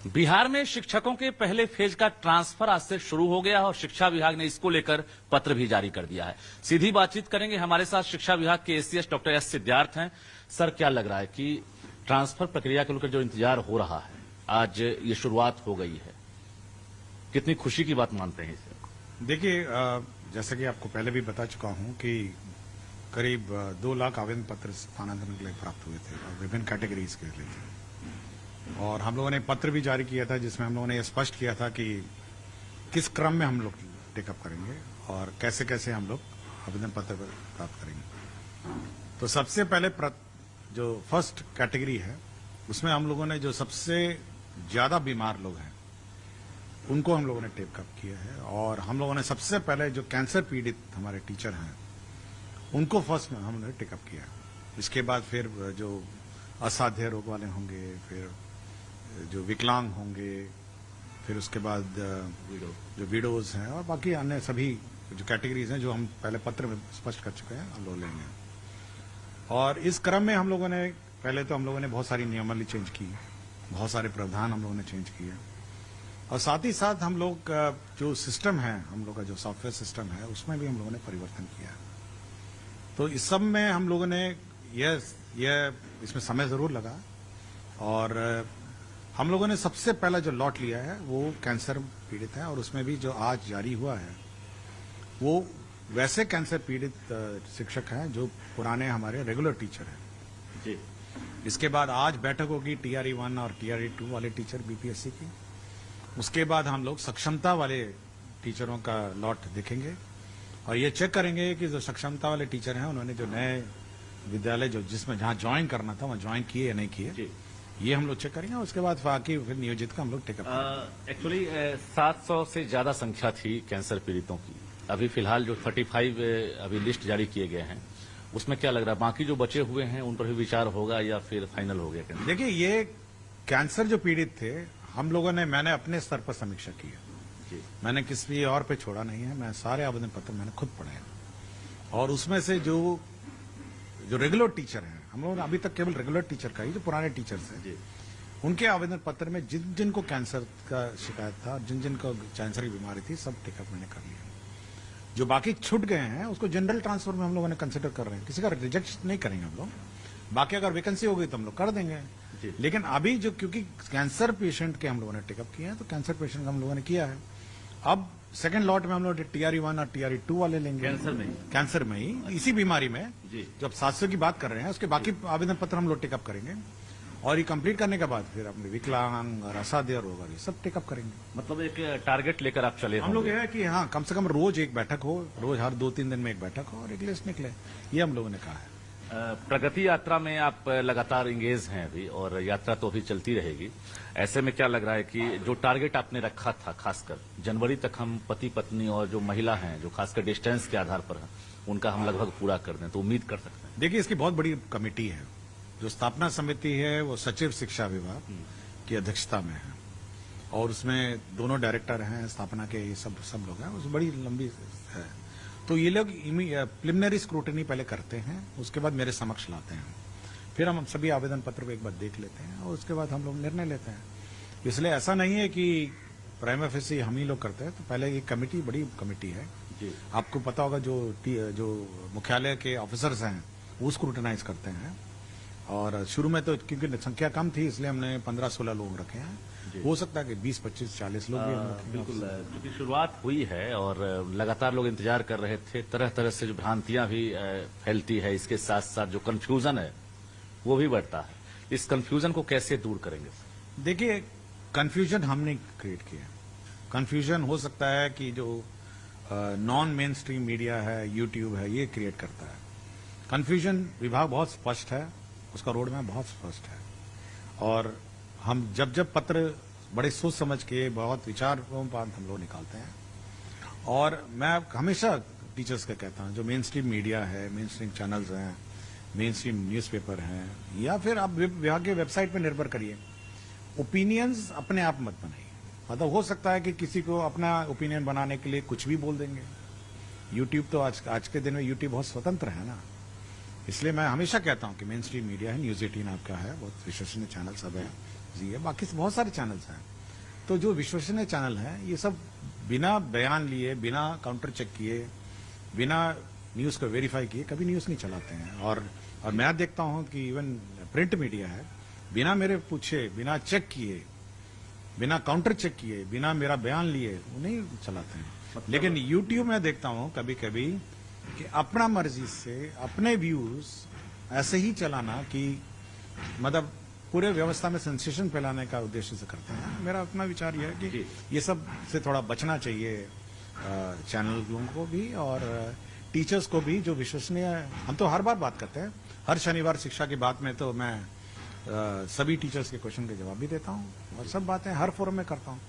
बिहार में शिक्षकों के पहले फेज का ट्रांसफर आज से शुरू हो गया और शिक्षा विभाग ने इसको लेकर पत्र भी जारी कर दिया है। सीधी बातचीत करेंगे, हमारे साथ शिक्षा विभाग के एसीएस डॉक्टर एस सिद्धार्थ हैं। सर, क्या लग रहा है कि ट्रांसफर प्रक्रिया को लेकर जो इंतजार हो रहा है, आज ये शुरुआत हो गई है, कितनी खुशी की बात मानते हैं इसे? देखिए, जैसा कि आपको पहले भी बता चुका हूं कि करीब 2 लाख आवेदन पत्र स्थानांतरण के लिए प्राप्त हुए थे और विभिन्न कैटेगरीज के लिए थे। और हम लोगों ने पत्र भी जारी किया था जिसमें हम लोगों ने यह स्पष्ट किया था कि किस क्रम में हम लोग टेकअप करेंगे और कैसे कैसे हम लोग आवेदन पत्र प्राप्त करेंगे। तो सबसे पहले जो फर्स्ट कैटेगरी है उसमें हम लोगों ने जो सबसे ज्यादा बीमार लोग हैं उनको हम लोगों ने टेकअप किया है। और हम लोगों ने सबसे पहले जो कैंसर पीड़ित हमारे टीचर हैं उनको फर्स्ट में हमने टेकअप किया। इसके बाद फिर जो असाध्य रोग वाले होंगे, फिर जो विकलांग होंगे, फिर उसके बाद जो विडोज हैं और बाकी अन्य सभी जो कैटेगरीज हैं जो हम पहले पत्र में स्पष्ट कर चुके हैं, हम लोग लेंगे। और इस क्रम में हम लोगों ने पहले तो हम लोगों ने बहुत सारी नियमावली चेंज की, बहुत सारे प्रावधान हम लोगों ने चेंज किए और साथ ही साथ हम लोग जो सिस्टम है, हम लोग का जो सॉफ्टवेयर सिस्टम है उसमें भी हम लोगों ने परिवर्तन किया। तो इस सब में हम लोगों ने यह इसमें समय जरूर लगा और हम लोगों ने सबसे पहला जो लॉट लिया है वो कैंसर पीड़ित है और उसमें भी जो आज जारी हुआ है वो वैसे कैंसर पीड़ित शिक्षक हैं जो पुराने हमारे रेगुलर टीचर हैं जी। इसके बाद आज बैठक होगी TRE 1 और TRE 2 वाले टीचर BPSC की। उसके बाद हम लोग सक्षमता वाले टीचरों का लॉट देखेंगे और ये चेक करेंगे कि जो सक्षमता वाले टीचर हैं उन्होंने जो नए विद्यालय जो जिसमें जहां ज्वाइन करना था वहां ज्वाइन किए या नहीं किए, ये हम लोग चेक करेंगे। उसके बाद बाकी फिर नियोजित का हम लोग टेकअप करेंगे। एक्चुअली 700 से ज्यादा संख्या थी कैंसर पीड़ितों की। अभी फिलहाल जो 35 अभी लिस्ट जारी किए गए हैं उसमें क्या लग रहा है, बाकी जो बचे हुए हैं उन पर भी विचार होगा या फिर फाइनल हो गया? देखिए, ये कैंसर जो पीड़ित थे हम लोगों ने, मैंने अपने स्तर पर समीक्षा की है जी। मैंने किसी और पे छोड़ा नहीं है, मैं सारे आवेदन पत्र मैंने खुद पढ़े हैं और उसमें से जो रेगुलर टीचर हैं, हम लोगों ने अभी तक केवल रेगुलर टीचर का ही, जो पुराने टीचर्स हैं उनके आवेदन पत्र में जिन जिन को कैंसर का शिकायत था, जिन जिन को कैंसर की बीमारी थी, सब टेकअप मैंने कर लिया। जो बाकी छूट गए हैं उसको जनरल ट्रांसफर में हम लोगों ने कंसिडर कर रहे हैं, किसी का रिजेक्ट नहीं करेंगे हम लोग। बाकी अगर वैकेंसी हो गई तो हम लोग कर देंगे। लेकिन अभी जो क्योंकि कैंसर पेशेंट के हम लोगों ने टेकअप किया है तो कैंसर पेशेंट का हम लोगों ने किया है। अब सेकंड लॉट में हम लोग TRE 1 और TRE 2 वाले लेंगे। कैंसर में ही इसी बीमारी में जब 700 की बात कर रहे हैं उसके बाकी आवेदन पत्र हम लोग टेकअप करेंगे और ये कंप्लीट करने के बाद फिर अपने विकलांग और असाध्य रोग और ये सब टेकअप करेंगे। मतलब एक टारगेट लेकर आप चले? हम लोग ये है कि हाँ, कम से कम रोज एक बैठक हो, रोज हर 2-3 दिन में एक बैठक हो और एक लिस्ट निकले, ये हम लोगों ने कहा है। प्रगति यात्रा में आप लगातार इंगेज हैं अभी और यात्रा तो अभी चलती रहेगी। ऐसे में क्या लग रहा है कि जो टारगेट आपने रखा था, खासकर जनवरी तक हम पति पत्नी और जो महिला हैं जो खासकर डिस्टेंस के आधार पर हैं उनका हम लगभग पूरा कर दें, तो उम्मीद कर सकते हैं? देखिए, इसकी बहुत बड़ी कमेटी है। जो स्थापना समिति है वो सचिव शिक्षा विभाग की अध्यक्षता में है और उसमें दोनों डायरेक्टर हैं स्थापना के, ये सब लोग हैं, उस बड़ी लंबी है। तो ये लोग प्रिलिमिनरी स्क्रूटनी पहले करते हैं, उसके बाद मेरे समक्ष लाते हैं, फिर हम सभी आवेदन पत्र को एक बार देख लेते हैं और उसके बाद हम लोग निर्णय लेते हैं। इसलिए ऐसा नहीं है कि प्राइमा फेसी हम ही लोग करते हैं, तो पहले ये कमेटी, बड़ी कमेटी है जी। आपको पता होगा जो मुख्यालय के ऑफिसर्स हैं वो स्क्रूटनाइज करते हैं और शुरू में तो क्योंकि संख्या कम थी इसलिए हमने 15-16 लोग रखे हैं। हो सकता है कि 20, 25, 40 लोग भी बिल्कुल, क्योंकि शुरुआत हुई है और लगातार लोग इंतजार कर रहे थे। तरह तरह से जो भ्रांतियां भी फैलती है, इसके साथ साथ जो कंफ्यूजन है वो भी बढ़ता है। इस कंफ्यूजन को कैसे दूर करेंगे? देखिए, कंफ्यूजन हमने क्रिएट किया। कंफ्यूजन हो सकता है कि जो नॉन मेन स्ट्रीम मीडिया है, यूट्यूब है, ये क्रिएट करता है। कंफ्यूजन विभाग बहुत स्पष्ट है, उसका रोड मैप बहुत स्पष्ट है और हम जब पत्र बड़े सोच समझ के, बहुत विचारों पर हम लोग निकालते हैं। और मैं हमेशा टीचर्स का कहता हूं, जो मेन स्ट्रीम मीडिया है, मेन स्ट्रीम चैनल्स हैं, मेन स्ट्रीम न्यूज़पेपर हैं या फिर आप विभाग के वेबसाइट पर निर्भर करिए, ओपिनियंस अपने आप मत बनाइए। मतलब हो सकता है कि किसी को अपना ओपिनियन बनाने के लिए कुछ भी बोल देंगे। यूट्यूब तो आज के दिन में यूट्यूब बहुत स्वतंत्र है ना, इसलिए मैं हमेशा कहता हूं कि मेन स्ट्रीम मीडिया है, न्यूज़ 18 आपका है, बहुत विश्वसनीय चैनल सब है जी है, बाकी बहुत सारे चैनल्स हैं। तो जो विश्वसनीय चैनल है ये सब बिना बयान लिए, बिना काउंटर चेक किए, बिना न्यूज को वेरीफाई किए कभी न्यूज नहीं चलाते हैं। और मैं देखता हूं कि इवन प्रिंट मीडिया है, बिना मेरे पूछे, बिना चेक किए, बिना काउंटर चेक किए, बिना मेरा बयान लिए वो नहीं चलाते हैं। लेकिन यूट्यूब में देखता हूं कभी कभी कि अपना मर्जी से अपने व्यूज ऐसे ही चलाना कि मतलब पूरे व्यवस्था में सेंसेशन फैलाने का उद्देश्य से करते हैं। मेरा अपना विचार यह है कि ये सब से थोड़ा बचना चाहिए चैनल लोगों को भी और टीचर्स को भी जो विश्वसनीय। हम तो हर बार बात करते हैं, हर शनिवार शिक्षा की बात में तो मैं सभी टीचर्स के क्वेश्चन के जवाब भी देता हूं और सब बातें हर फोरम में करता हूं।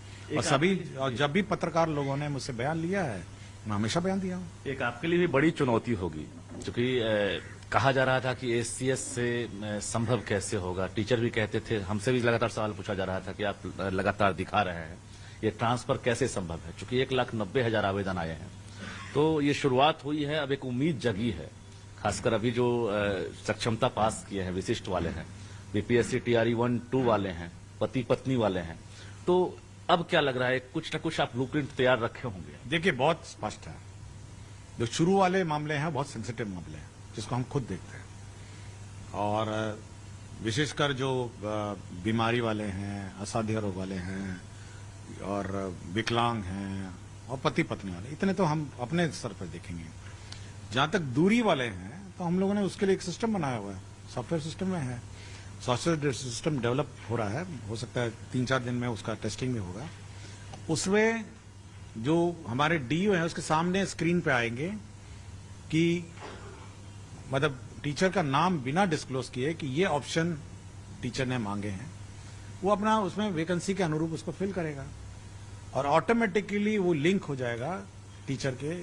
और जब भी पत्रकार लोगों ने मुझसे बयान लिया है मैं हमेशा बयान दिया हूं। एक आपके लिए भी बड़ी चुनौती होगी, क्योंकि कहा जा रहा था कि एससीएस से संभव कैसे होगा। टीचर भी कहते थे, हमसे भी लगातार सवाल पूछा जा रहा था कि आप लगातार दिखा रहे हैं, ये ट्रांसफर कैसे संभव है, क्योंकि 1,90,000 आवेदन आए हैं। तो ये शुरुआत हुई है, अब एक उम्मीद जगी है, खासकर अभी जो सक्षमता पास किए हैं, विशिष्ट वाले हैं, बीपीएससी टीआरई 1-2 वाले हैं, पति पत्नी वाले हैं। तो अब क्या लग रहा है, कुछ न कुछ आप ब्लूप्रिंट तैयार रखे होंगे? देखिए बहुत स्पष्ट है, जो शुरू वाले मामले हैं बहुत सेंसिटिव मामले हैं जिसको हम खुद देखते हैं, और विशेषकर जो बीमारी वाले हैं, असाध्य रोग वाले हैं और विकलांग हैं और पति पत्नी वाले, इतने तो हम अपने स्तर पर देखेंगे। जहां तक दूरी वाले हैं तो हम लोगों ने उसके लिए एक सिस्टम बनाया हुआ है, सॉफ्टवेयर सिस्टम में है, सॉफ्टवेयर सिस्टम डेवलप हो रहा है, हो सकता है 3-4 दिन में उसका टेस्टिंग भी होगा। उसमें जो हमारे डीओ हैं उसके सामने स्क्रीन पे आएंगे कि मतलब टीचर का नाम बिना डिस्क्लोज किए कि ये ऑप्शन टीचर ने मांगे हैं, वो अपना उसमें वैकेंसी के अनुरूप उसको फिल करेगा और ऑटोमेटिकली वो लिंक हो जाएगा टीचर के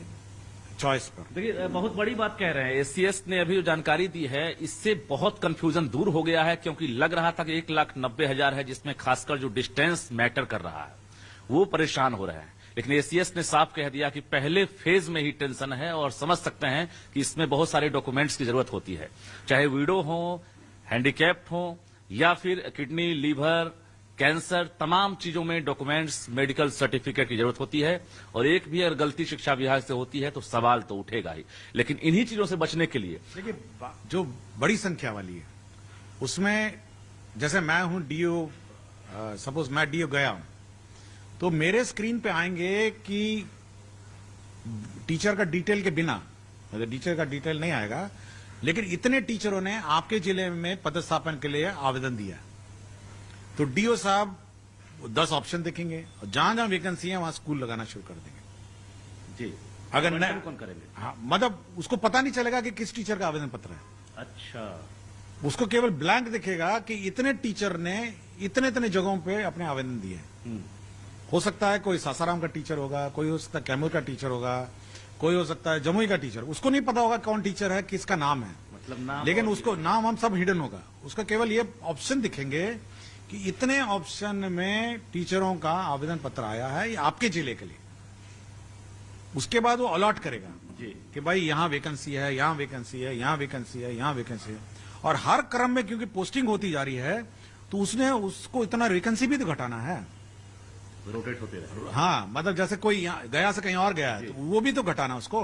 चॉइस पर। देखिए बहुत बड़ी बात कह रहे हैं, एससीएस ने अभी जो जानकारी दी है इससे बहुत कंफ्यूजन दूर हो गया है, क्योंकि लग रहा था कि 1,90,000 है जिसमें खासकर जो डिस्टेंस मैटर कर रहा है वो परेशान हो रहे हैं। लेकिन एसीएस ने साफ कह दिया कि पहले फेज में ही टेंशन है और समझ सकते हैं कि इसमें बहुत सारे डॉक्यूमेंट्स की जरूरत होती है, चाहे विडो हो, हैंडीकैप्ड हो या फिर किडनी, लीवर, कैंसर, तमाम चीजों में डॉक्यूमेंट्स, मेडिकल सर्टिफिकेट की जरूरत होती है। और एक भी अगर गलती शिक्षा विभाग से होती है तो सवाल तो उठेगा ही। लेकिन इन्हीं चीजों से बचने के लिए देखिए जो बड़ी संख्या वाली है उसमें जैसे मैं हूं डीओ, सपोज मैं डीओ गया हूं तो मेरे स्क्रीन पे आएंगे कि टीचर का डिटेल के बिना, मतलब टीचर का डिटेल नहीं आएगा, लेकिन इतने टीचरों ने आपके जिले में पदस्थापन के लिए आवेदन दिया, तो डीओ साहब 10 ऑप्शन देखेंगे और जहां जहां वैकेंसी है वहां स्कूल लगाना शुरू कर देंगे। जी, अगर नहीं कौन करेंगे? हाँ, मतलब उसको पता नहीं चलेगा कि किस टीचर का आवेदन पत्र है। अच्छा, उसको केवल ब्लैंक दिखेगा कि इतने टीचर ने इतने इतने जगहों पे अपने आवेदन दिए। हो सकता है कोई सासाराम का टीचर होगा, कोई हो सकता है कैमूर का टीचर होगा, कोई हो सकता है जमुई का टीचर, उसको नहीं पता होगा कौन टीचर है, किसका नाम है, मतलब नाम, लेकिन उसको नाम हम सब हिडन होगा, उसका केवल ये ऑप्शन दिखेंगे कि इतने ऑप्शन में टीचरों का आवेदन पत्र आया है ये आपके जिले के लिए। उसके बाद वो अलॉट करेगा जी कि भाई यहां वैकेंसी है, यहां वैकेंसी है, यहां वैकेंसी है, यहां वैकेंसी है, और हर क्रम में क्योंकि पोस्टिंग होती जा रही है तो उसने उसको इतना वैकेंसी भी तो घटाना है, रोटेट होते रहे। हाँ, मतलब जैसे कोई गया से कहीं और गया है तो वो भी तो घटाना उसको।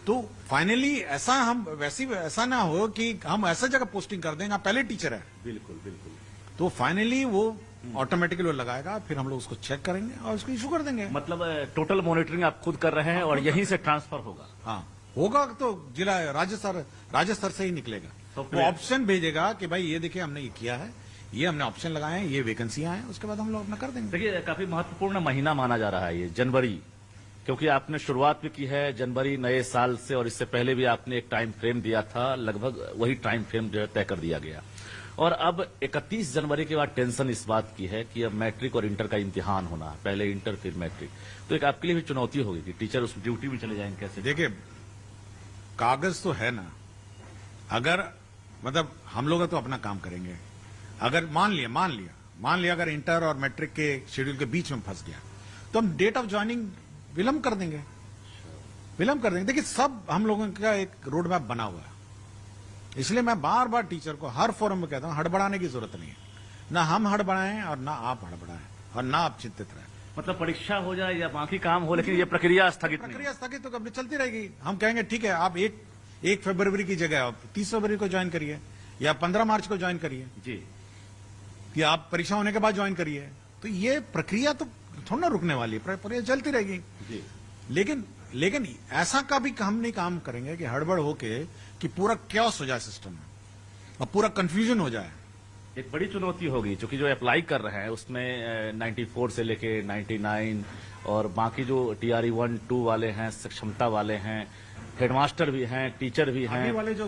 तो फाइनली ऐसा हम ऐसा ना हो कि हम ऐसा जगह पोस्टिंग कर देंगे, पहले टीचर है, बिल्कुल बिल्कुल, तो फाइनली वो ऑटोमेटिकली वो लगाएगा, फिर हम लोग उसको चेक करेंगे और उसको इशू कर देंगे। मतलब टोटल मॉनिटरिंग आप खुद कर रहे हैं और यहीं से ट्रांसफर होगा? हाँ, होगा तो जिला राज्य स्तर से ही निकलेगा, तो वो ऑप्शन भेजेगा कि भाई ये देखिए हमने ये किया है, ये हमने ऑप्शन लगाए हैं, ये वैकेंसियां हैं, उसके बाद हम लोग अपना कर देंगे। देखिए काफी महत्वपूर्ण महीना माना जा रहा है ये जनवरी, क्योंकि आपने शुरुआत भी की है जनवरी नए साल से, और इससे पहले भी आपने एक टाइम फ्रेम दिया था, लगभग वही टाइम फ्रेम जो है तय कर दिया गया। और अब 31 जनवरी के बाद टेंशन इस बात की है कि अब मैट्रिक और इंटर का इम्तिहान होना है, पहले इंटर फिर मैट्रिक, तो एक आपके लिए भी चुनौती होगी कि टीचर उस ड्यूटी में चले जाएंगे कैसे? देखिए कागज तो है ना, अगर मतलब हम लोग तो अपना काम करेंगे, अगर मान लिया अगर इंटर और मैट्रिक के शेड्यूल के बीच में फंस गया तो हम डेट ऑफ ज्वाइनिंग विलंब कर देंगे। देखिए सब हम लोगों का एक रोड मैप बना हुआ है, इसलिए मैं बार बार टीचर को हर फोरम में कहता हूं हड़बड़ाने की जरूरत नहीं है, ना हम हड़बड़ाएं और ना आप हड़बड़ाएं। और ना आप चिंतित रहें। मतलब परीक्षा हो जाए या बाकी काम हो, लेकिन ये प्रक्रिया स्थगित नहीं। प्रक्रिया स्थगित तो कब चलती रहेगी। हम कहेंगे ठीक है, आप एक फरवरी की जगह आप 30 फरवरी को ज्वाइन करिए या 15 मार्च को ज्वाइन करिए, जी, या आप परीक्षा होने के बाद ज्वाइन करिए। तो ये प्रक्रिया तो थोड़ा ना रुकने वाली है, प्रक्रिया चलती रहेगी। जी, लेकिन ऐसा का भी हम नहीं काम करेंगे कि हड़बड़ होके कि पूरा क्योस हो जाए सिस्टम में और पूरा कंफ्यूजन हो जाए। एक बड़ी चुनौती होगी, क्योंकि जो अप्लाई कर रहे हैं उसमें 94 से लेके 99 और बाकी जो TRE 1, 2 वाले हैं, सक्षमता वाले हैं, हेडमास्टर भी हैं, टीचर भी हैं।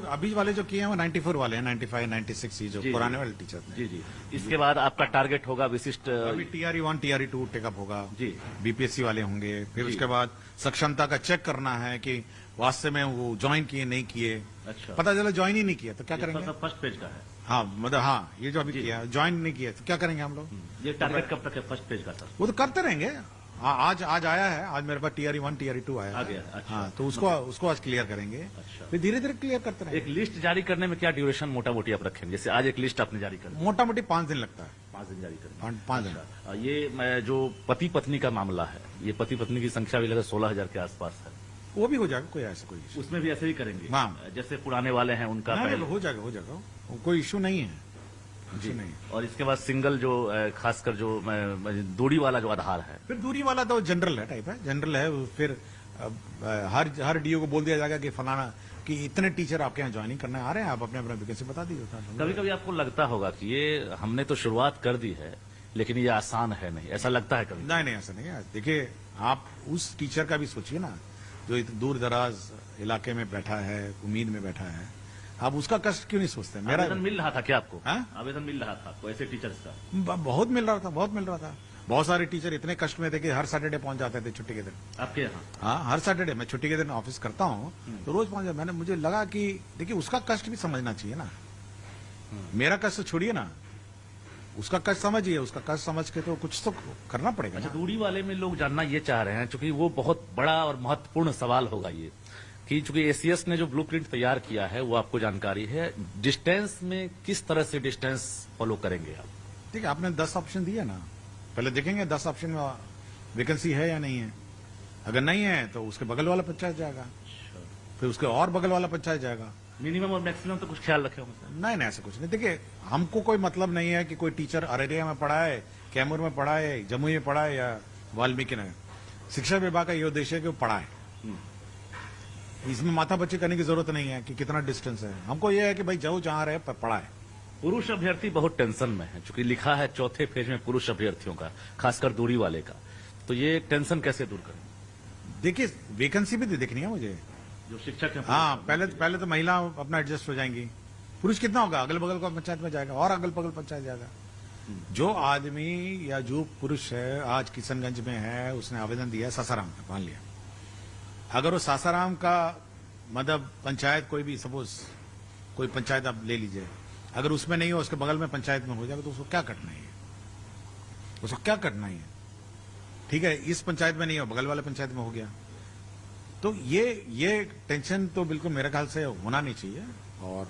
अभी वाले जो किए हैं वो 94 वाले हैं, 95, 96 ही जो जी, पुराने वाले टीचर थे। जी जी। इसके बाद आपका टारगेट होगा विशिष्ट। अभी TRE 1, TRE 2 टेकअप होगा जी। BPSC वाले होंगे। फिर जी। उसके बाद सक्षमता का चेक करना है कि वास्तव में वो ज्वाइन किए नहीं किए। अच्छा, पता चला ज्वाइन ही नहीं किया तो क्या करेंगे। फर्स्ट पेज का है हाँ मतलब हाँ, ये जो अभी जी। किया ज्वाइन नहीं किया तो क्या करेंगे हम लोग। ये टारगेट कब तक है फर्स्ट पेज का सर? वो तो करते रहेंगे। आज आया है, आज मेरे पास TRE 1, TRE 2 आया आ है। गया, अच्छा। हाँ, तो उसको आज क्लियर करेंगे। अच्छा। फिर धीरे धीरे क्लियर करते रहेंगे। एक लिस्ट जारी करने में क्या ड्यूरेशन मोटा मोटी आप रखेंगे? जैसे आज एक लिस्ट आपने जारी कर दी, मोटा मोटी 5 दिन लगता है। 5 दिन जारी करेंगे। 5 दिन। अच्छा, ये जो पति पत्नी का मामला है, ये पति पत्नी की संख्या भी लगभग 16,000 के आसपास है, वो भी हो जाएगा, कोई ऐसा कोई इशू उसमें भी ऐसे ही करेंगे? हाँ। जैसे पुराने वाले हैं उनका नहीं, पहले। हो जाएगा, कोई इशू नहीं है। जी। इशू नहीं। और इसके बाद सिंगल जो खासकर जो दूरी वाला जो आधार है, फिर दूरी वाला तो जनरल है, टाइप है, जनरल है। फिर हर DO को बोल दिया जाएगा कि फलाना कि इतने टीचर आपके यहाँ ज्वाइनिंग करने आ रहे हैं, आप अपने अपना वैकेंसी बता दीजिए। कभी कभी आपको लगता होगा कि ये हमने तो शुरुआत कर दी है लेकिन ये आसान है नहीं, ऐसा लगता है कभी? नहीं, ऐसा नहीं है। देखिए, आप उस टीचर का भी सोचिए ना जो दूर दराज इलाके में बैठा है, उम्मीद में बैठा है। आप उसका कष्ट क्यों नहीं सोचते? मेरा आवेदन मिल रहा था क्या आपको? हाँ? आवेदन मिल रहा था आपको ऐसे टीचर्स का? बहुत मिल रहा था। बहुत सारे टीचर इतने कष्ट में थे कि हर सैटरडे पहुंच जाते थे छुट्टी के दिन। आपके यहाँ? हाँ, हर सैटरडे मैं छुट्टी के दिन ऑफिस करता हूँ तो रोज पहुंच जाता। मुझे लगा कि देखिए उसका कष्ट भी समझना चाहिए ना। मेरा कष्ट छोड़िए ना, उसका कष्ट समझिए। उसका कष्ट समझ के तो कुछ तो करना पड़ेगा अच्छा, ना। दूरी वाले में लोग जानना ये चाह रहे हैं, क्योंकि वो बहुत बड़ा और महत्वपूर्ण सवाल होगा ये, कि चूंकि ACS ने जो ब्लूप्रिंट तैयार किया है वो आपको जानकारी है, डिस्टेंस में किस तरह से डिस्टेंस फॉलो करेंगे आप? ठीक है, आपने 10 ऑप्शन दिया ना, पहले देखेंगे 10 ऑप्शन में वैकेंसी है या नहीं है। अगर नहीं है तो उसके बगल वाला पंचायत जाएगा, फिर उसके और बगल वाला पंचायत जाएगा। मिनिमम और मैक्सिमम तो कुछ ख्याल रखे होंगे सर? नहीं, ऐसा कुछ नहीं। देखिए, हमको कोई मतलब नहीं है कि कोई टीचर अररिया में पढ़ा है, कैमूर में पढ़ा है, जमुई में पढ़ा है या वाल्मीकि नगर। शिक्षा विभाग का ये उद्देश्य है कि वो पढ़ाए। इसमें माथा पच्ची करने की जरूरत नहीं है कि कितना डिस्टेंस है। हमको ये है कि भाई जो जहां रहे पढ़ाए। पुरुष अभ्यर्थी बहुत टेंशन में है, चूंकि लिखा है चौथे फेज में पुरुष अभ्यर्थियों का, खासकर दूरी वाले का, तो ये टेंशन कैसे दूर करें? देखिए, वैकेंसी भी देखनी है मुझे। जो शिक्षक है, हाँ, पहले तो महिला अपना एडजस्ट हो जाएंगी। पुरुष कितना होगा? अगल बगल का पंचायत में जाएगा और अगल बगल पंचायत जाएगा। जो आदमी या जो पुरुष है आज किशनगंज में है, उसने आवेदन दिया है सासाराम का, मान लिया, अगर वो सासाराम का मतलब पंचायत कोई भी, सपोज कोई पंचायत आप ले लीजिए, अगर उसमें नहीं हो, उसके बगल में पंचायत में हो जाएगा, तो उसको क्या कटनाई है? उसको क्या कटनाई है? ठीक है, इस पंचायत में नहीं हो, बगल वाले पंचायत में हो गया। तो ये टेंशन तो बिल्कुल मेरे ख्याल से होना नहीं चाहिए। और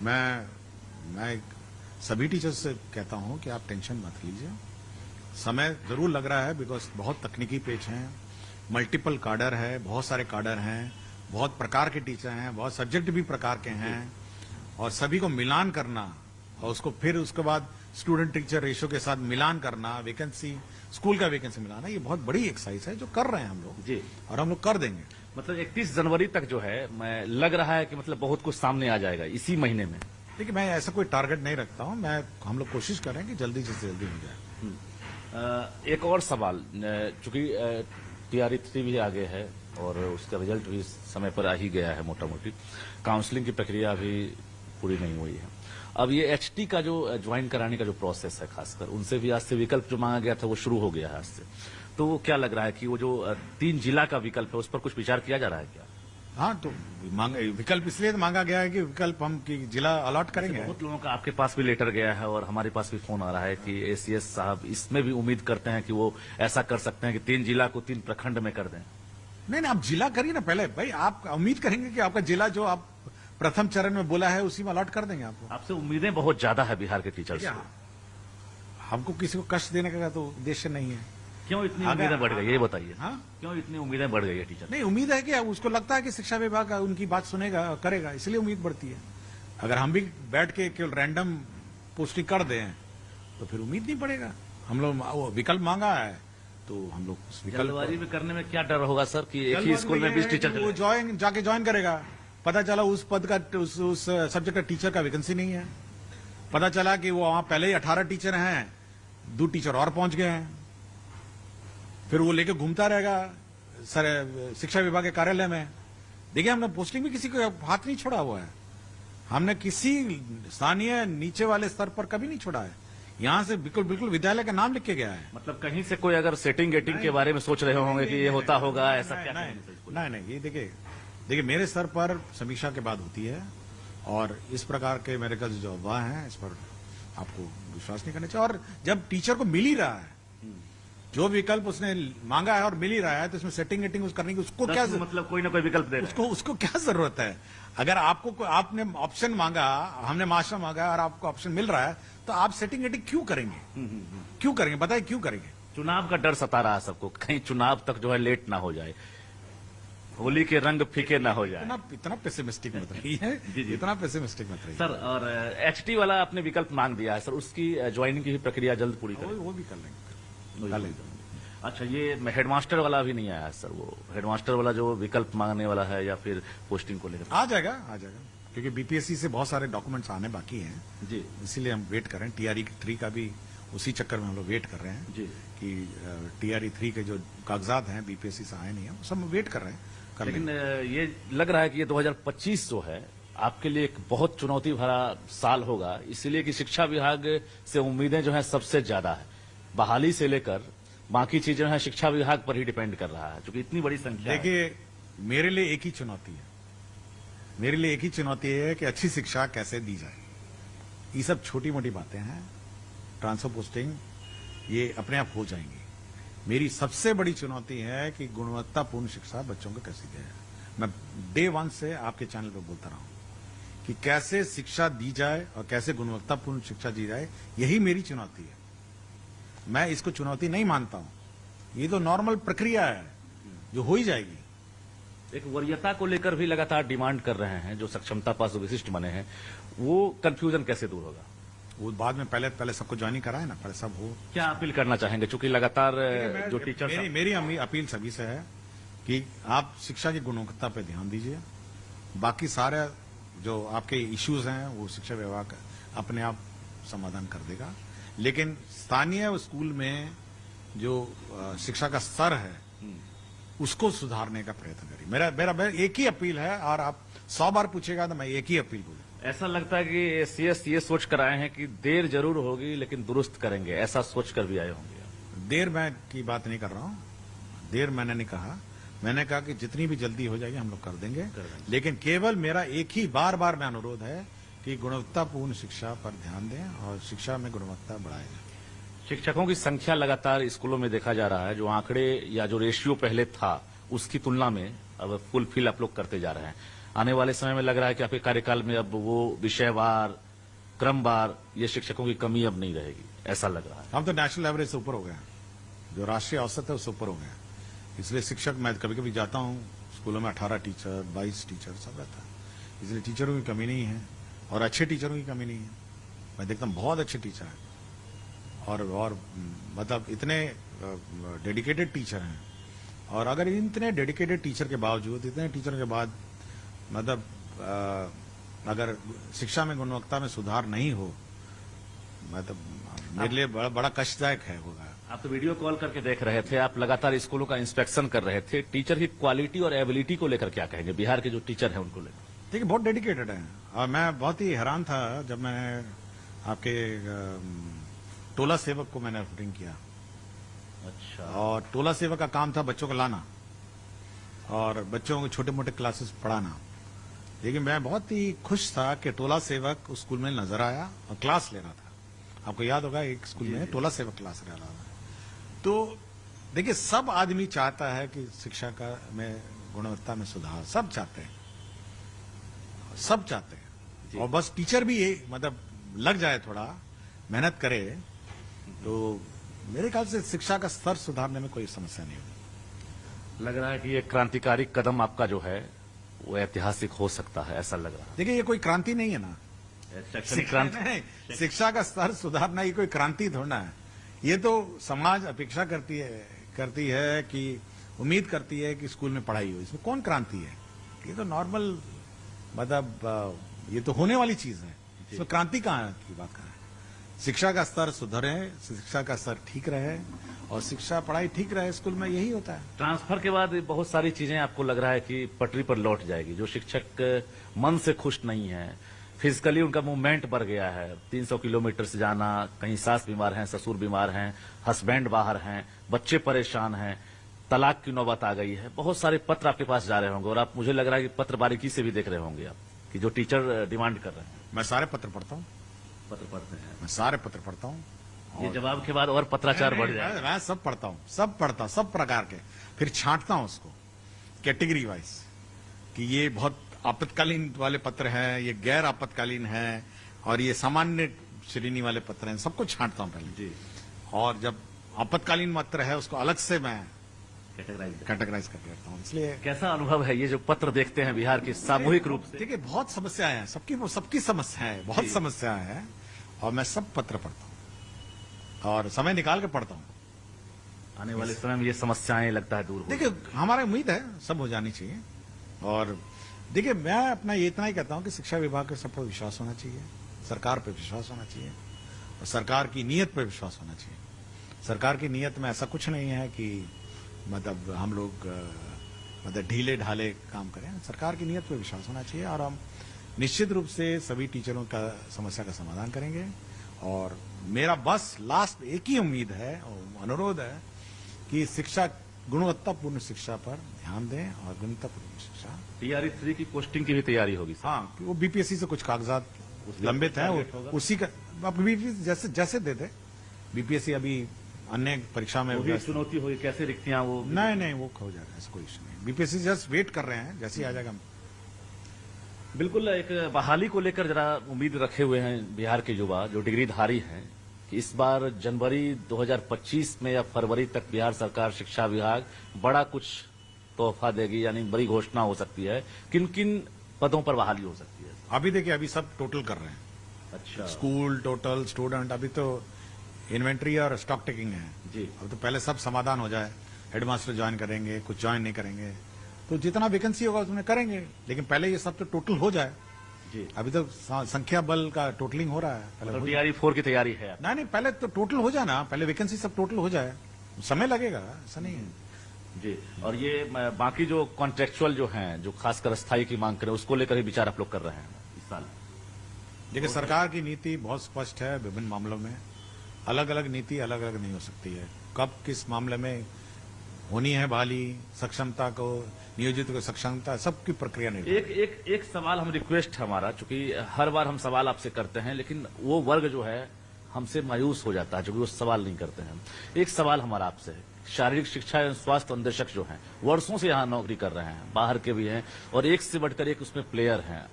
मैं सभी टीचर्स से कहता हूं कि आप टेंशन मत लीजिए। समय जरूर लग रहा है, बिकॉज बहुत तकनीकी पेज हैं, मल्टीपल काडर है, बहुत सारे काडर हैं, बहुत प्रकार के टीचर हैं, बहुत सब्जेक्ट भी प्रकार के हैं, और सभी को मिलान करना और उसको फिर उसके बाद स्टूडेंट टीचर रेशियो के साथ मिलान करना, वैकेंसी, स्कूल का वैकेंसी मिलाना, ये बहुत बड़ी एक्सरसाइज है जो कर रहे हैं हम लोग जी, और हम लोग कर देंगे। मतलब 31 जनवरी तक जो है, मैं लग रहा है कि मतलब बहुत कुछ सामने आ जाएगा इसी महीने में। देखिए, मैं ऐसा कोई टारगेट नहीं रखता हूं। हम लोग कोशिश करें कि जल्दी से जल्दी हो जाए। एक और सवाल, चूंकि TRE 3 भी आगे है और उसका रिजल्ट भी समय पर आ ही गया है, मोटा मोटी काउंसलिंग की प्रक्रिया अभी पूरी नहीं हुई है। अब ये HT का जो ज्वाइन कराने का जो प्रोसेस है, खासकर उनसे भी आज से विकल्प जो मांगा गया था वो शुरू हो गया है आज से, तो वो क्या लग रहा है कि वो जो 3 जिला का विकल्प है उस पर कुछ विचार किया जा रहा है क्या? हाँ, तो विकल्प इसलिए तो मांगा गया है कि विकल्प हम कि जिला अलॉट करेंगे। बहुत लोगों का आपके पास भी लेटर गया है और हमारे पास भी फोन आ रहा है कि ACS साहब इसमें भी उम्मीद करते हैं कि वो ऐसा कर सकते हैं कि 3 जिला को 3 प्रखंड में कर दें। नहीं, आप जिला करिए ना पहले भाई। आप उम्मीद करेंगे कि आपका जिला जो आप प्रथम चरण में बोला है उसी में अलॉट कर देंगे आपको। आपसे उम्मीदें बहुत ज्यादा है बिहार के टीचर्स से। हमको किसी को कष्ट देने का तो उद्देश्य नहीं है। क्यों इतनी अगर- उम्मीदें बढ़ गई ये बताइए। हाँ? क्यों इतनी उम्मीदें बढ़ गई है टीचर? नहीं, उम्मीद है कि अब उसको लगता है कि शिक्षा विभाग उनकी बात सुनेगा और करेगा, इसलिए उम्मीद बढ़ती है। अगर हम भी बैठ के केवल रैंडम पोस्टिंग कर दें तो फिर उम्मीद नहीं पड़ेगा। हम लोग वो विकल्प मांगा है तो हम लोग उस विकल्प जल्दबाजी में करने में क्या डर होगा सर कि एक ही स्कूल में 20 टीचर वो जाके ज्वाइन करेगा, पता चला उस पद का उस सब्जेक्ट का टीचर का वैकेंसी नहीं है, पता चला कि वो वहां पहले ही 18 टीचर हैं, 2 टीचर और पहुंच गए हैं, फिर वो लेके घूमता रहेगा सर शिक्षा विभाग के कार्यालय में। देखिए, हमने पोस्टिंग भी किसी को हाथ नहीं छोड़ा हुआ है, हमने किसी स्थानीय नीचे वाले स्तर पर कभी नहीं छोड़ा है। यहां से बिल्कुल बिल्कुल विद्यालय का नाम लिख के गया है। मतलब कहीं से कोई अगर सेटिंग गेटिंग के बारे में सोच रहे होंगे कि ये होता होगा, ऐसा क्या नहीं, कहेंगे सर इसको? नहीं, ये देखिए मेरे स्तर पर समीक्षा के बाद होती है और इस प्रकार के मेरे का जो अफवाह है इस पर आपको विश्वास नहीं करना चाहिए। और जब टीचर को मिल ही रहा है, जो विकल्प उसने मांगा है और मिल ही रहा है, तो इसमें सेटिंग गेटिंग करने की उसको क्या मतलब कोई ना कोई विकल्प दे रहे हैं। उसको क्या जरूरत है? अगर आपने ऑप्शन मांगा, हमने मास्टर मांगा और आपको ऑप्शन मिल रहा है, तो आप सेटिंग गेटिंग क्यों करेंगे? क्यों करेंगे? बताइए क्यों करेंगे? चुनाव का डर सता रहा है सबको, कहीं चुनाव तक जो है लेट ना हो जाए, होली के रंग फीके ना हो जाए। इतना पेसिमिस्टिक मत रहिए, जी, जी। इतना पेसिमिस्टिक मत रहिए सर, और एचटी वाला आपने विकल्प मांग दिया है सर, उसकी ज्वाइनिंग की भी प्रक्रिया जल्द पूरी करें। वो भी कर लेंगे। अच्छा, ये हेडमास्टर वाला भी नहीं आया है सर, वो हेडमास्टर वाला जो विकल्प मांगने वाला है या फिर पोस्टिंग को लेकर? आ जाएगा क्योंकि बीपीएससी से बहुत सारे डॉक्यूमेंट्स आने बाकी हैं जी, इसीलिए हम वेट कर रहे हैं। टीआरई 3 का भी उसी चक्कर में हम लोग वेट कर रहे हैं जी। कि टीआरई 3 के जो कागजात हैं बीपीएससी से आए नहीं है, सब वेट कर रहे हैं। लेकिन ये लग रहा है कि ये 2025 जो है आपके लिए एक बहुत चुनौती भरा साल होगा, इसलिए कि शिक्षा विभाग से उम्मीदें जो है सबसे ज्यादा है, बहाली से लेकर बाकी चीजें हैं शिक्षा विभाग पर ही डिपेंड कर रहा है, क्योंकि इतनी बड़ी संख्या है। देखिए, मेरे लिए एक ही चुनौती है कि अच्छी शिक्षा कैसे दी जाए। ये सब छोटी मोटी बातें हैं, ट्रांसफर पोस्टिंग ये अपने आप हो जाएंगी। मेरी सबसे बड़ी चुनौती है कि गुणवत्तापूर्ण शिक्षा बच्चों को कैसे दी जाए। मैं डे 1 से आपके चैनल पर बोलता रहा हूं कि कैसे शिक्षा दी जाए और कैसे गुणवत्तापूर्ण शिक्षा दी जाए, यही मेरी चुनौती है। मैं इसको चुनौती नहीं मानता हूं, ये तो नॉर्मल प्रक्रिया है जो हो ही जाएगी। एक वरीयता को लेकर भी लगातार डिमांड कर रहे हैं, जो सक्षमता पास विशिष्ट बने हैं, वो कंफ्यूजन कैसे दूर होगा? वो बाद में पहले सबको ज्वाइनिंग कराए ना, पहले सब हो। क्या अपील करना चाहेंगे, चूंकि लगातार जो टीचर मेरी अपील सभी से है कि आप शिक्षा की गुणवत्ता पे ध्यान दीजिए, बाकी सारे जो आपके इश्यूज हैं वो शिक्षा विभाग अपने आप समाधान कर देगा। लेकिन स्थानीय स्कूल में जो शिक्षा का स्तर है उसको सुधारने का प्रयत्न करिए। मेरा एक ही अपील है, और आप 100 बार पूछेगा तो मैं एक ही अपील बोलूंगा। ऐसा लगता है कि सीएस ये सोच कर आए हैं कि देर जरूर होगी लेकिन दुरुस्त करेंगे, ऐसा सोच कर भी आए होंगे। देर मैं की बात नहीं कर रहा हूं, देर मैंने नहीं कहा, मैंने कहा कि जितनी भी जल्दी हो जाएगी हम लोग कर देंगे। लेकिन केवल मेरा एक ही बार में अनुरोध है कि गुणवत्तापूर्ण शिक्षा पर ध्यान दें और शिक्षा में गुणवत्ता बढ़ाएं। शिक्षकों की संख्या लगातार स्कूलों में देखा जा रहा है, जो आंकड़े या जो रेशियो पहले था उसकी तुलना में अब फुलफिल आप लोग करते जा रहे हैं। आने वाले समय में लग रहा है कि आपके कार्यकाल में अब वो विषयवार, क्रमवार ये शिक्षकों की कमी अब नहीं रहेगी, ऐसा लग रहा है। हम तो नेशनल एवरेज से ऊपर हो गए हैं, जो राष्ट्रीय औसत है उससे ऊपर हो गए हैं। इसलिए शिक्षक, मैं कभी कभी जाता हूँ स्कूलों में 18 टीचर 22 टीचर सब रहता है, इसलिए टीचरों की कमी नहीं है और अच्छे टीचरों की कमी नहीं है। मैं देखता हूँ बहुत अच्छे टीचर हैं और मतलब इतने डेडिकेटेड टीचर हैं। और अगर इतने डेडिकेटेड टीचर के बावजूद, इतने टीचर के बाद मतलब अगर शिक्षा में गुणवत्ता में सुधार नहीं हो, मतलब मेरे लिए बड़ा कष्टदायक है होगा। आप तो वीडियो कॉल करके देख रहे थे, आप लगातार स्कूलों का इंस्पेक्शन कर रहे थे, टीचर की क्वालिटी और एबिलिटी को लेकर क्या कहेंगे, बिहार के जो टीचर हैं उनको लेकर? देखिए, बहुत डेडिकेटेड है और मैं बहुत ही हैरान था जब मैंने आपके टोला सेवक को मैंने रिपोर्टिंग किया। अच्छा। और टोला सेवक का काम था बच्चों को लाना और बच्चों को छोटे मोटे क्लासेस पढ़ाना। लेकिन मैं बहुत ही खुश था कि टोला सेवक उस स्कूल में नजर आया और क्लास ले रहा था। आपको याद होगा एक स्कूल में टोला सेवक क्लास ले रहा था। तो देखिए, सब आदमी चाहता है कि शिक्षा का में गुणवत्ता में सुधार, सब चाहते हैं, सब चाहते हैं। और बस टीचर भी ये मतलब लग जाए, थोड़ा मेहनत करे तो मेरे ख्याल से शिक्षा का स्तर सुधारने में कोई समस्या नहीं होगी। लग रहा है कि ये क्रांतिकारी कदम आपका जो है वो ऐतिहासिक हो सकता है, ऐसा लग रहा है। देखिए, ये कोई क्रांति नहीं है ना, शैक्षणिक क्रांति नहीं, शिक्षा का स्तर सुधारना ये कोई क्रांति थोड़ा है। ये तो समाज अपेक्षा करती है कि उम्मीद करती है कि स्कूल में पढ़ाई हो। इसमें कौन क्रांति है? ये तो नॉर्मल, मतलब ये तो होने वाली चीज है। इसमें क्रांति कहाँ है की बात कहाँ है? शिक्षा का स्तर सुधरे, शिक्षा का स्तर ठीक रहे और शिक्षा पढ़ाई ठीक रहे स्कूल में, यही होता है। ट्रांसफर के बाद बहुत सारी चीजें आपको लग रहा है कि पटरी पर लौट जाएगी। जो शिक्षक मन से खुश नहीं है, फिजिकली उनका मूवमेंट बढ़ गया है, 300 किलोमीटर से जाना, कहीं सास बीमार हैं, ससुर बीमार हैं, हस्बैंड बाहर हैं, बच्चे परेशान हैं, तलाक की नौबत आ गई है, बहुत सारे पत्र आपके पास जा रहे होंगे और आप, मुझे लग रहा है कि पत्र बारीकी से भी देख रहे होंगे आप कि जो टीचर डिमांड कर रहे हैं। मैं सारे पत्र पढ़ता हूँ, पत्र पढ़ते हैं, मैं सारे पत्र पढ़ता हूँ। ये जवाब के बाद और पत्राचार बढ़ जाए। मैं सब पढ़ता हूँ, सब पढ़ता हूँ, सब प्रकार के, फिर छांटता हूँ उसको कैटेगरी वाइज कि ये बहुत आपातकालीन वाले पत्र हैं, ये गैर आपातकालीन हैं और ये सामान्य श्रेणी वाले पत्र हैं। सबको छांटता हूँ पहले जी, और जब आपातकालीन पत्र है उसको अलग से मैं कैटेगराइज करके रखता हूँ। इसलिए कैसा अनुभव है ये जो पत्र देखते हैं बिहार की सामूहिक रूप से? देखिए, बहुत समस्याएं हैं, सबकी समस्याएं हैं, बहुत समस्याएं हैं और मैं सब पत्र पढ़ता हूँ और समय निकाल के पढ़ता हूँ। आने वाले समय में ये समस्याएं लगता है दूर हो। देखिए, हमारा उम्मीद है सब हो जानी चाहिए। और देखिए, मैं अपना ये इतना ही कहता हूँ कि शिक्षा विभाग के सब पर विश्वास होना चाहिए, सरकार पर विश्वास होना चाहिए और सरकार की नीयत पर विश्वास होना चाहिए। सरकार की नीयत में ऐसा कुछ नहीं है कि मतलब हम लोग मतलब ढीले ढाले काम करें। सरकार की नीयत पर विश्वास होना चाहिए और हम निश्चित रूप से सभी टीचरों का समस्या का समाधान करेंगे। और मेरा बस लास्ट एक ही उम्मीद है और अनुरोध है कि शिक्षा, गुणवत्तापूर्ण शिक्षा पर ध्यान दें और गुणवत्तापूर्ण शिक्षा। TRE 3 की पोस्टिंग की भी तैयारी होगी। हाँ, वो बीपीएससी से कुछ कागजात लंबित हैं, उसी का बीपीएससी जैसे दे दे। बीपीएससी अभी अन्य परीक्षा में भी चुनौती होगी, कैसे रिक्तियां वो? नहीं, वो हो जाएगा, ऐसा कोई इश्यू नहीं। बीपीएससी जस्ट वेट कर रहे हैं, जैसे ही आ जाएगा। बिल्कुल, एक बहाली को लेकर जरा उम्मीद रखे हुए हैं बिहार के युवा जो डिग्रीधारी हैं कि इस बार जनवरी 2025 में या फरवरी तक बिहार सरकार शिक्षा विभाग बड़ा कुछ तोहफा देगी, यानी बड़ी घोषणा हो सकती है। किन किन पदों पर बहाली हो सकती है? अभी देखिए, अभी सब टोटल कर रहे हैं। अच्छा, स्कूल टोटल, स्टूडेंट, अभी तो इन्वेंट्री और स्टॉक टेकिंग है जी। अब तो पहले सब समाधान हो जाए। हेडमास्टर ज्वाइन करेंगे, कुछ ज्वाइन नहीं करेंगे, तो जितना वैकेंसी होगा उसमें करेंगे, लेकिन पहले ये सब तो टोटल हो जाए जी। अभी तो संख्या बल का टोटलिंग हो रहा है। पहले तो TRE 4 की तैयारी है? नहीं, पहले तो टोटल हो जाए ना, पहले वैकेंसी सब टोटल हो जाए, समय लगेगा, ऐसा नहीं है जी। और ये बाकी जो कॉन्ट्रेक्चुअल जो हैं, जो खासकर स्थायी की मांग करें, उसको लेकर ही विचार आप लोग कर रहे हैं इस साल? देखिए, सरकार की नीति बहुत स्पष्ट है। विभिन्न मामलों में अलग अलग नीति अलग अलग नहीं हो सकती है। कब किस मामले में होनी है बहाली, सक्षमता को, नियोजित को सक्षमता, सबकी प्रक्रिया नहीं। एक सवाल हम रिक्वेस्ट हमारा, चूंकि हर बार हम सवाल आपसे करते हैं लेकिन वो वर्ग जो है हमसे मायूस हो जाता है चूंकि वो सवाल नहीं करते हैं। एक सवाल हमारा आपसे है, शारीरिक शिक्षा एवं स्वास्थ्य निदेशक जो हैं वर्षों से यहाँ नौकरी कर रहे हैं, बाहर के भी हैं और एक से बढ़कर एक उसमें प्लेयर हैं,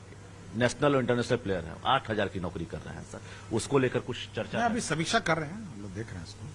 नेशनल और इंटरनेशनल प्लेयर हैं, 8000 की नौकरी कर रहे हैं सर, उसको लेकर कुछ चर्चा? अभी समीक्षा कर रहे हैं, हम लोग देख रहे हैं इसको।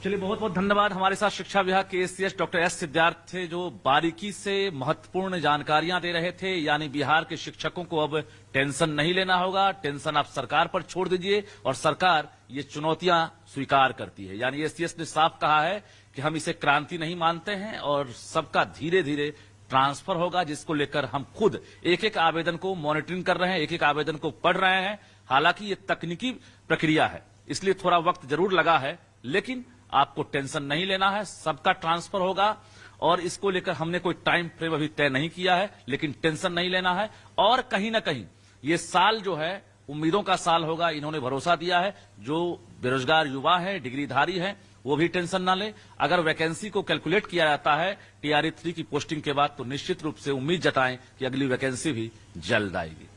चलिए, बहुत बहुत धन्यवाद। हमारे साथ शिक्षा विभाग के ACS डॉक्टर एस सिद्धार्थ थे जो बारीकी से महत्वपूर्ण जानकारियां दे रहे थे। यानी बिहार के शिक्षकों को अब टेंशन नहीं लेना होगा, टेंशन आप सरकार पर छोड़ दीजिए और सरकार ये चुनौतियां स्वीकार करती है। यानी ACS ने साफ कहा है कि हम इसे क्रांति नहीं मानते हैं और सबका धीरे धीरे ट्रांसफर होगा, जिसको लेकर हम खुद एक एक आवेदन को मॉनिटरिंग कर रहे हैं, एक एक आवेदन को पढ़ रहे हैं। हालांकि ये तकनीकी प्रक्रिया है, इसलिए थोड़ा वक्त जरूर लगा है, लेकिन आपको टेंशन नहीं लेना है, सबका ट्रांसफर होगा और इसको लेकर हमने कोई टाइम फ्रेम अभी तय नहीं किया है, लेकिन टेंशन नहीं लेना है। और कहीं ना कहीं ये साल जो है उम्मीदों का साल होगा, इन्होंने भरोसा दिया है। जो बेरोजगार युवा है, डिग्रीधारी है, वो भी टेंशन ना ले। अगर वैकेंसी को कैलकुलेट किया जाता है TRE 3 की पोस्टिंग के बाद, तो निश्चित रूप से उम्मीद जताएं कि अगली वैकेंसी भी जल्द आएगी।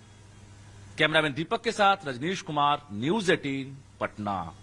कैमरामैन दीपक के साथ रजनीश कुमार, News 18 पटना।